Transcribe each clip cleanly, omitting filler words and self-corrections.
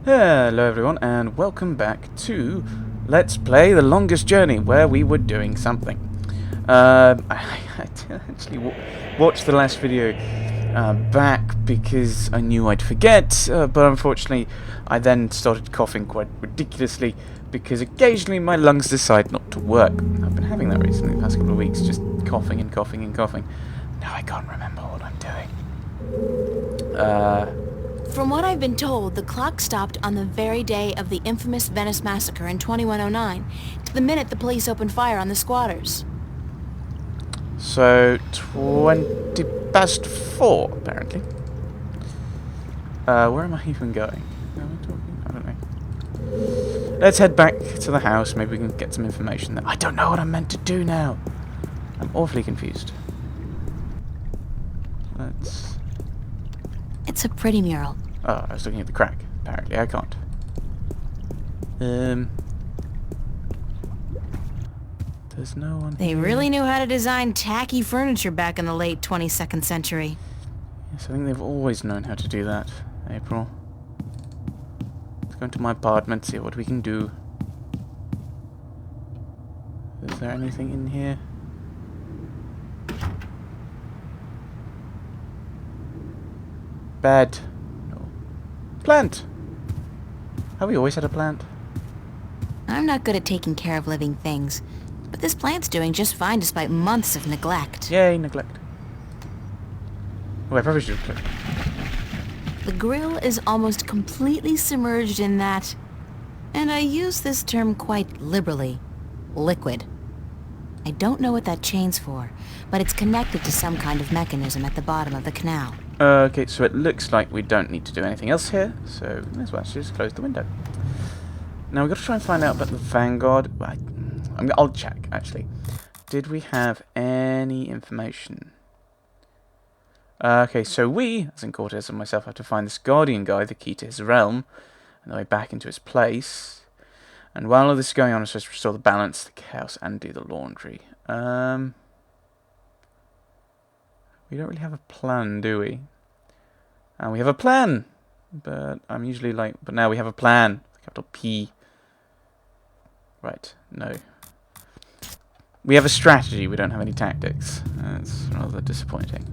Hello everyone and welcome back to Let's Play The Longest Journey, where we were doing something. I did actually watch the last video back because I knew I'd forget, but unfortunately I then started coughing quite ridiculously because occasionally my lungs decide not to work. I've been having that recently the past couple of weeks, just coughing and coughing and coughing. Now I can't remember what I'm doing. From what I've been told, the clock stopped on the very day of the infamous Venice massacre in 2109, to the minute the police opened fire on the squatters. So, 20 past 4, apparently. Where am I even going? Am I talking? I don't know. Let's head back to the house. Maybe we can get some information there. I don't know what I'm meant to do now. I'm awfully confused. It's a pretty mural. Oh, I was looking at the crack. Apparently, I can't. There's no one. They really knew how to design tacky furniture back in the late 22nd century. Yes, I think they've always known how to do that, April. Let's go into my apartment, see what we can do. Is there anything in here? Bed. No. Plant! Have we always had a plant? I'm not good at taking care of living things, but this plant's doing just fine despite months of neglect. Yay, neglect. Oh, I probably should have clicked. The grill is almost completely submerged in that, and I use this term quite liberally, liquid. I don't know what that chain's for, but it's connected to some kind of mechanism at the bottom of the canal. Okay, so it looks like we don't need to do anything else here, so let's actually just close the window. Now we've got to try and find out about the Vanguard. I'll check, actually. Did we have any information? Okay, so we, as in Cortez and myself, have to find this Guardian guy, the key to his realm, and the way back into his place. And while all this is going on, I'm supposed to restore the balance, the chaos, and do the laundry. We don't really have a plan, do we? And we have a plan! But I'm usually like, but now we have a plan. Capital P. Right, no. We have a strategy, we don't have any tactics. That's rather disappointing.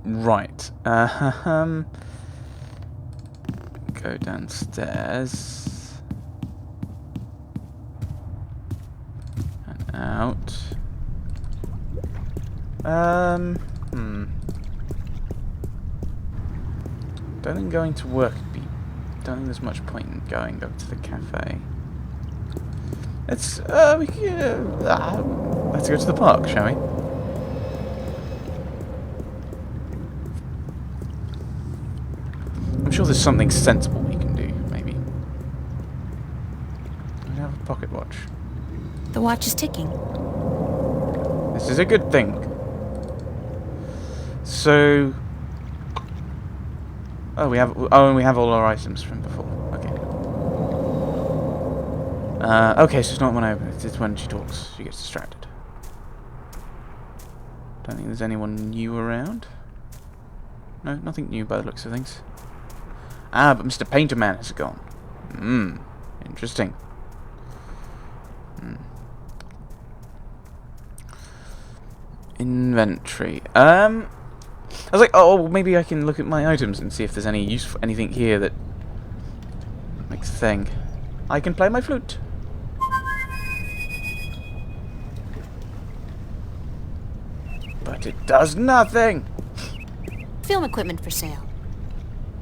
Right. Go downstairs. And out. Don't think going to work would be... Don't think there's much point in going over to the cafe. Let's go to the park, shall we? I'm sure there's something sensible we can do, maybe. I have a pocket watch. The watch is ticking. This is a good thing. So... Oh, and we have all our items from before. Okay. Okay, so it's not when I open it, it's when she talks. She gets distracted. Don't think there's anyone new around. No, nothing new by the looks of things. Ah, but Mr. Painter Man has gone. Interesting. Inventory. I was like, oh, maybe I can look at my items and see if there's any useful anything here that makes a thing. I can play my flute. But it does nothing. Film equipment for sale.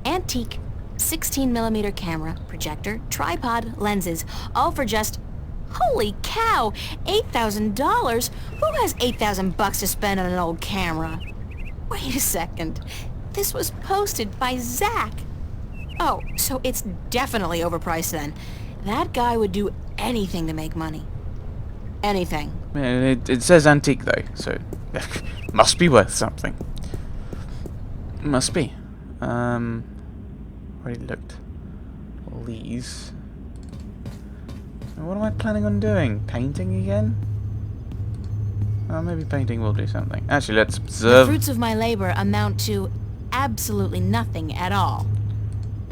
Antique 16mm camera, projector, tripod, lenses, all for just... Holy cow! $8,000? Who has $8,000 to spend on an old camera? Wait a second. This was posted by Zach. Oh, so it's definitely overpriced then. That guy would do anything to make money. Anything. Yeah, it says antique though, so must be worth something. Must be. Already looked. All these. So what am I planning on doing? Painting again? maybe painting will do something. Actually, let's The observe. fruits of my labor amount to absolutely nothing at all.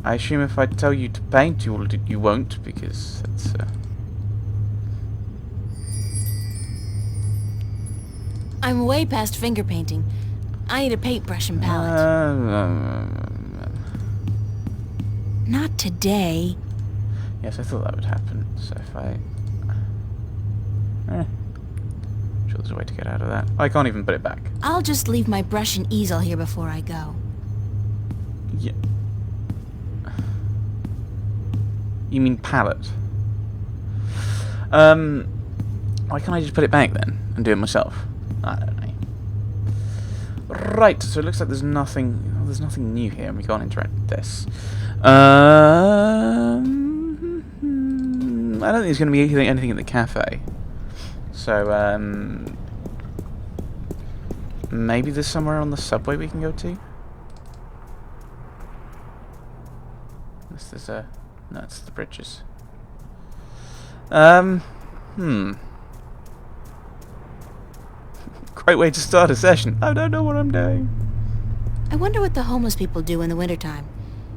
I assume if I tell you to paint, you won't, because it's. I'm way past finger painting. I need a paintbrush and palette. Not today. Yes, I thought that would happen. So if I. Sure, there's a way to get out of that. I can't even put it back. I'll just leave my brush and easel here before I go. Yeah. You mean palette? Why can't I just put it back then and do it myself? I don't know. Right, so it looks like there's nothing. Oh, there's nothing new here, and we can't interact with this. I don't think there's going to be anything at the cafe. So maybe there's somewhere on the subway we can go to. Unless there's a. No, it's the bridges. Great way to start a session. I don't know what I'm doing. I wonder what the homeless people do in the wintertime.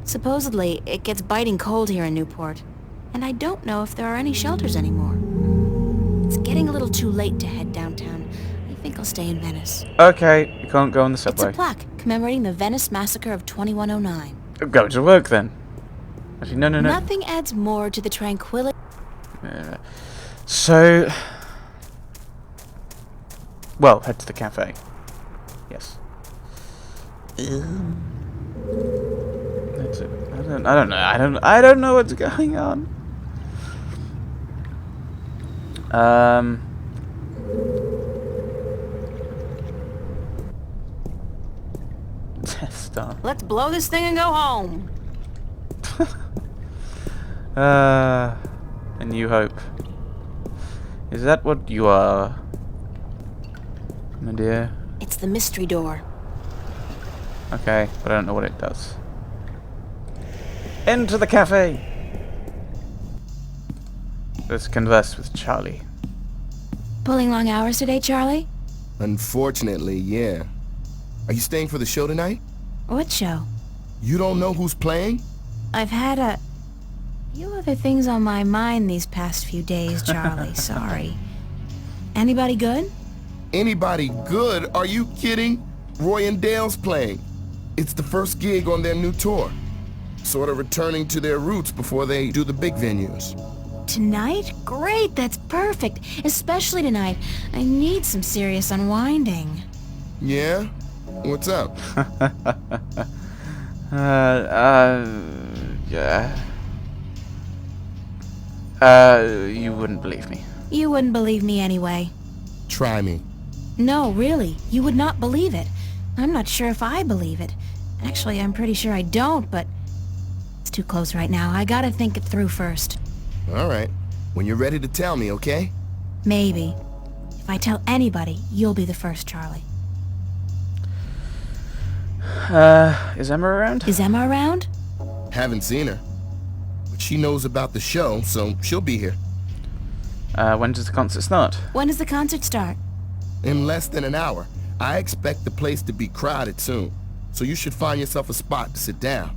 Supposedly, it gets biting cold here in Newport, and I don't know if there are any shelters anymore. It's getting a little too late to head downtown. I think I'll stay in Venice. Okay, you can't go on the It's subway. a plaque commemorating the Venice Massacre of 2109. Go to work then. Actually, no. Nothing adds more to the tranquility. So, well, head to the cafe. Yes. That's it. I don't know. I don't know what's going on. Death Star. Let's blow this thing and go home. A New Hope. Is that what you are, my dear? It's the mystery door. Okay, but I don't know what it does. Enter the cafe! Let's converse with Charlie. Pulling long hours today, Charlie? Unfortunately, yeah. Are you staying for the show tonight? What show? You don't know who's playing? I've had a few other things on my mind these past few days, Charlie. Sorry. Anybody good? Anybody good? Are you kidding? Roy and Dale's playing. It's the first gig on their new tour. Sort of returning to their roots before they do the big venues. Tonight? Great, that's perfect. Especially tonight. I need some serious unwinding. Yeah? What's up? Yeah. You wouldn't believe me. You wouldn't believe me anyway. Try me. No, really. You would not believe it. I'm not sure if I believe it. Actually, I'm pretty sure I don't, but it's too close right now. I gotta think it through first. All right. When you're ready to tell me, okay? Maybe. If I tell anybody, you'll be the first, Charlie. Is Emma around? Is Emma around? Haven't seen her. But she knows about the show, so she'll be here. When does the concert start? When does the concert start? In less than an hour. I expect the place to be crowded soon. So you should find yourself a spot to sit down.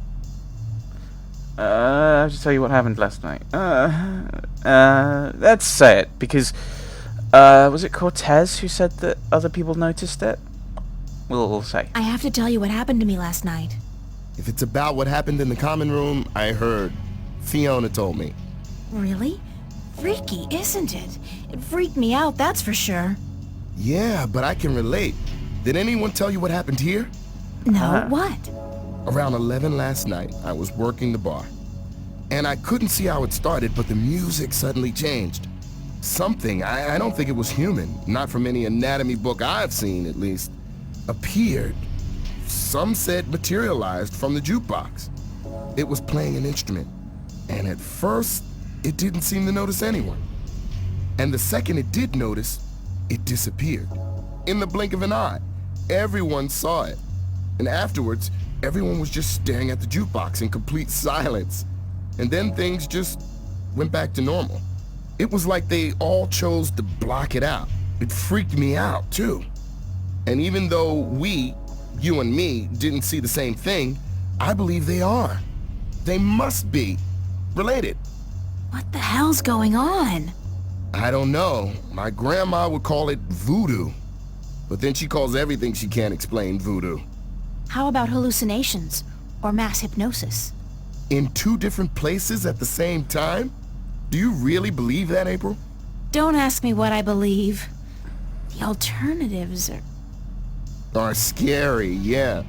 I have to tell you what happened last night. Let's say it, because, was it Cortez who said that other people noticed it? We'll say. I have to tell you what happened to me last night. If it's about what happened in the common room, I heard. Fiona told me. Really? Freaky, isn't it? It freaked me out, that's for sure. Yeah, but I can relate. Did anyone tell you what happened here? No, what? Around 11 last night, I was working the bar. And I couldn't see how it started, but the music suddenly changed. Something, I don't think it was human, not from any anatomy book I've seen at least, appeared. Some said materialized from the jukebox. It was playing an instrument. And at first, it didn't seem to notice anyone. And the second it did notice, it disappeared. In the blink of an eye. Everyone saw it. And afterwards, everyone was just staring at the jukebox in complete silence. And then things just went back to normal. It was like they all chose to block it out. It freaked me out, too. And even though you and me, didn't see the same thing, I believe they are. They must be related. What the hell's going on? I don't know. My grandma would call it voodoo. But then she calls everything she can't explain voodoo. How about hallucinations or mass hypnosis? In 2 different places at the same time? Do you really believe that, April? Don't ask me what I believe. The alternatives Are scary, yeah.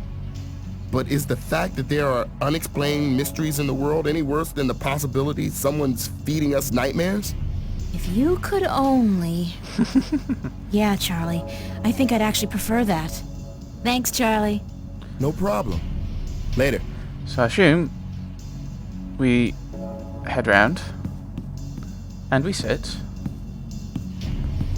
But is the fact that there are unexplained mysteries in the world any worse than the possibility someone's feeding us nightmares? If you could only... Yeah, Charlie. I think I'd actually prefer that. Thanks, Charlie. No problem. Later. So I assume we head round and we sit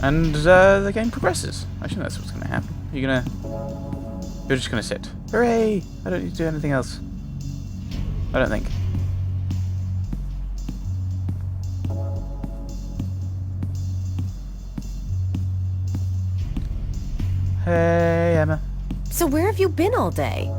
and the game progresses. I assume that's what's going to happen. You're just going to sit. Hooray! I don't need to do anything else. I don't think. Hey, Emma. So where have you been all day?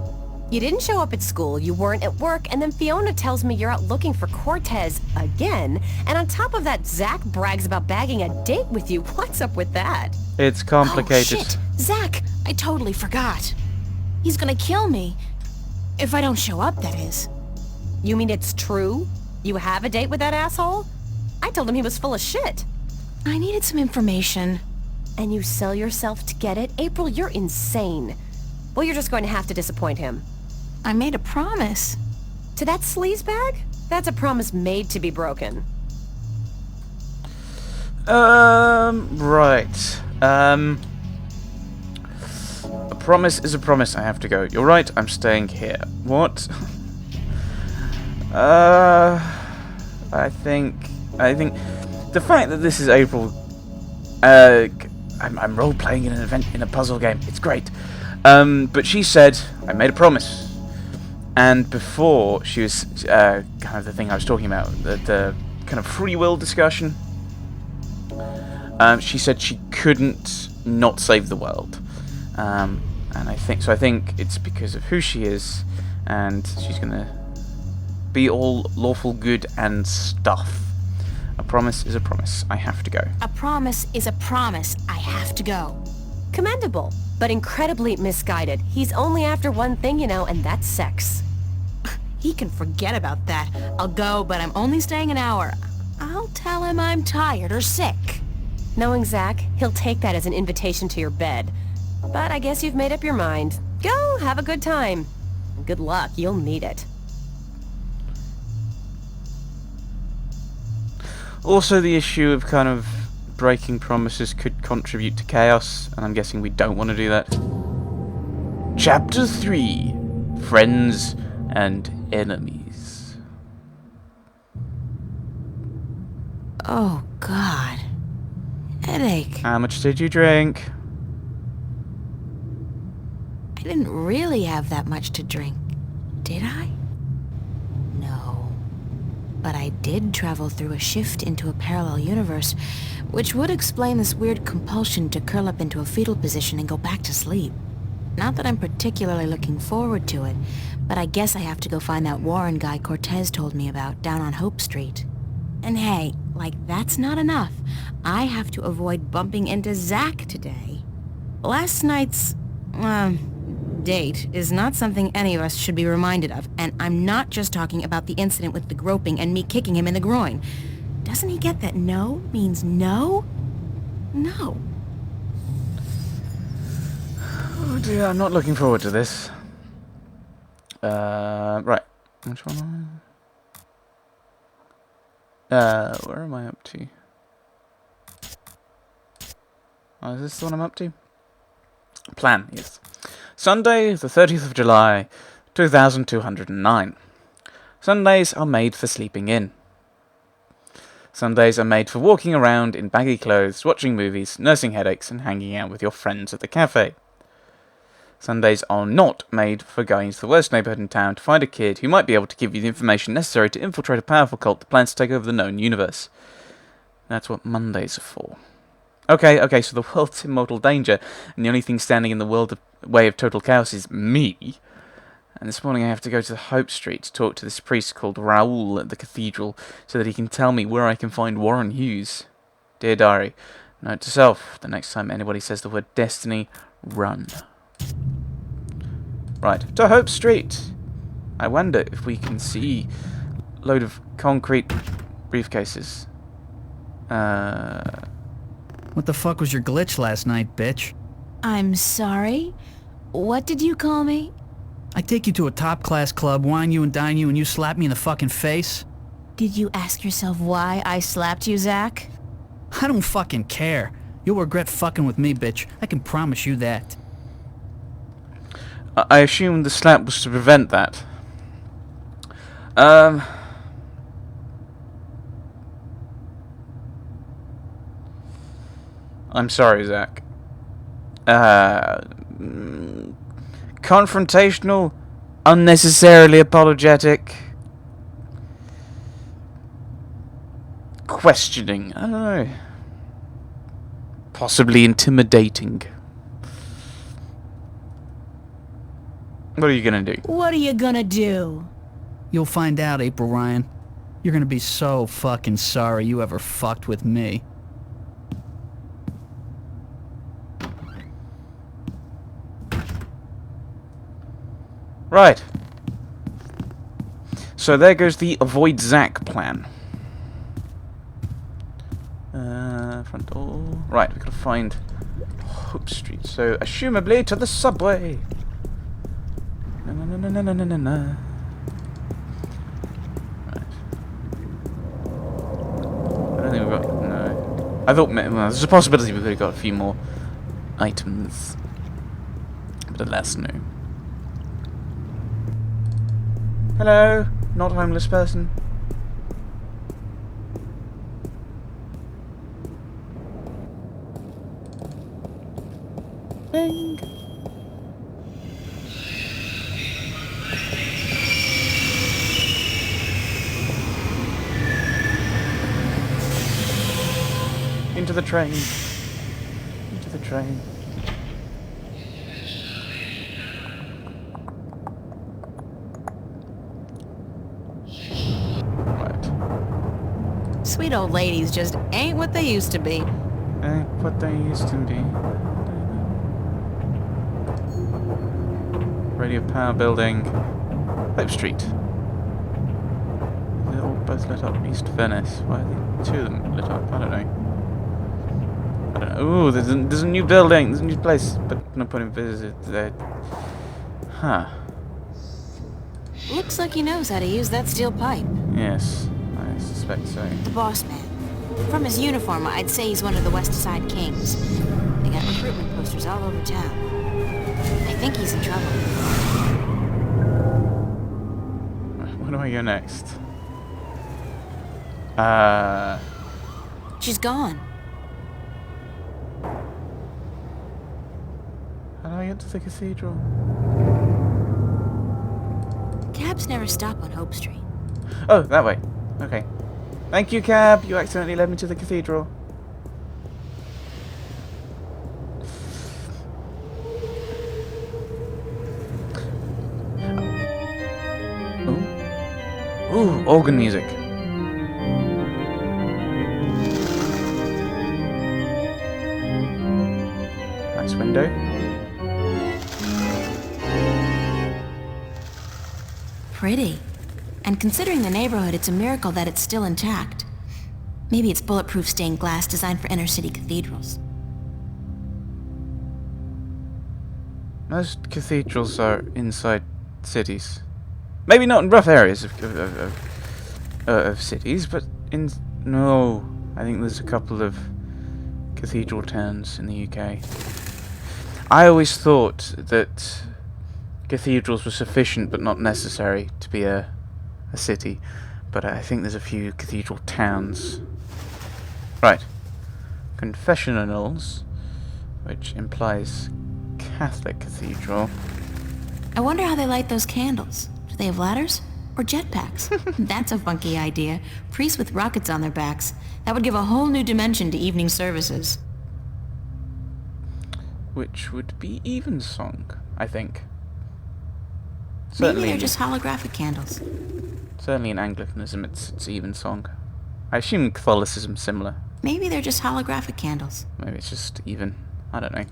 You didn't show up at school, you weren't at work, and then Fiona tells me you're out looking for Cortez again, and on top of that, Zach brags about bagging a date with you. What's up with that? It's complicated. Oh, shit! Zach! I totally forgot. He's gonna kill me. If I don't show up, that is. You mean it's true? You have a date with that asshole? I told him he was full of shit. I needed some information. And you sell yourself to get it? April, you're insane. Well, you're just going to have to disappoint him. I made a promise. To that sleazebag? That's a promise made to be broken. Right. A promise is a promise. I have to go. You're right. I'm staying here. What? I think the fact that this is April. I'm role playing in an event in a puzzle game. It's great. But she said I made a promise. And before, she was kind of the thing I was talking about, the kind of free will discussion. She said she couldn't not save the world, and I think it's because of who she is, and she's gonna be all lawful good and stuff. A promise is a promise. I have to go. A promise is a promise. I have to go. Commendable, but incredibly misguided. He's only after one thing, you know, and that's sex. He can forget about that. I'll go, but I'm only staying an hour. I'll tell him I'm tired or sick. Knowing Zach, he'll take that as an invitation to your bed. But I guess you've made up your mind. Go, have a good time. Good luck, you'll need it. Also, the issue of kind of breaking promises could contribute to chaos, and I'm guessing we don't want to do that. Chapter 3. Friends and Enemies. Oh, God. Headache. How much did you drink? I didn't really have that much to drink, did I? No. But I did travel through a shift into a parallel universe, which would explain this weird compulsion to curl up into a fetal position and go back to sleep. Not that I'm particularly looking forward to it, but I guess I have to go find that Warren guy Cortez told me about down on Hope Street. And hey, like that's not enough. I have to avoid bumping into Zach today. Last night's, date is not something any of us should be reminded of, and I'm not just talking about the incident with the groping and me kicking him in the groin. Doesn't he get that no means no? No. Oh dear, I'm not looking forward to this. Right. Which one am I? Where am I up to? Oh, is this the one I'm up to? Plan, yes. Sunday, the 30th of July, 2209. Sundays are made for sleeping in. Sundays are made for walking around in baggy clothes, watching movies, nursing headaches, and hanging out with your friends at the cafe. Sundays are not made for going to the worst neighborhood in town to find a kid who might be able to give you the information necessary to infiltrate a powerful cult that plans to take over the known universe. That's what Mondays are for. Okay, so the world's in mortal danger, and the only thing standing in the way of total chaos is me. And this morning I have to go to Hope Street to talk to this priest called Raoul at the cathedral, so that he can tell me where I can find Warren Hughes. Dear Diary, note to self, the next time anybody says the word destiny, run. Right, to Hope Street. I wonder if we can see a load of concrete briefcases. What the fuck was your glitch last night, bitch? I'm sorry? What did you call me? I take you to a top-class club, wine you and dine you, and you slap me in the fucking face? Did you ask yourself why I slapped you, Zach? I don't fucking care. You'll regret fucking with me, bitch. I can promise you that. I assumed the slap was to prevent that. I'm sorry, Zach. Confrontational, unnecessarily apologetic, questioning, I don't know. Possibly intimidating. What are you gonna do? What are you gonna do? You'll find out, April Ryan. You're gonna be so fucking sorry you ever fucked with me. Right. So there goes the avoid Zach plan. Front door. Right, we've got to find Hope Street. So, assumably to the subway. No. Right. I don't think we've got. No. I thought. Well, there's a possibility we could have got a few more items. But alas, no. Hello, not homeless person. Bing. Into the train. Into the train. Sweet old ladies just ain't what they used to be. Ain't what they used to be. Radio Power Building. Hope Street. They're all both lit up. East Venice. Why are the two of them lit up? I don't know. Ooh, there's a new building. There's a new place. But no point in visit there. Huh. Looks like he knows how to use that steel pipe. Yes, I suspect so. The boss man. From his uniform, I'd say he's one of the West Side Kings. They got recruitment posters all over town. I think he's in trouble. Where do I go next? She's gone. How do I get to the cathedral? Cabs never stop on Hope Street. Oh, that way. Okay. Thank you, cab. You accidentally led me to the cathedral. Ooh, organ music. Nice window. Pretty. And considering the neighborhood, it's a miracle that it's still intact. Maybe it's bulletproof stained glass designed for inner city cathedrals. Most cathedrals are inside cities. Maybe not in rough areas of cities, but in... No, I think there's a couple of cathedral towns in the UK. I always thought that cathedrals were sufficient but not necessary to be a city, but I think there's a few cathedral towns. Right. Confessionals, which implies Catholic cathedral. I wonder how they light those candles. Do they have ladders? Or jetpacks? That's a funky idea. Priests with rockets on their backs. That would give a whole new dimension to evening services. which would be evensong, I think. Maybe Certainly, they're just holographic candles. certainly in Anglicanism it's evensong. I assume Catholicism's similar. Maybe they're just holographic candles. Maybe it's just even. I don't know.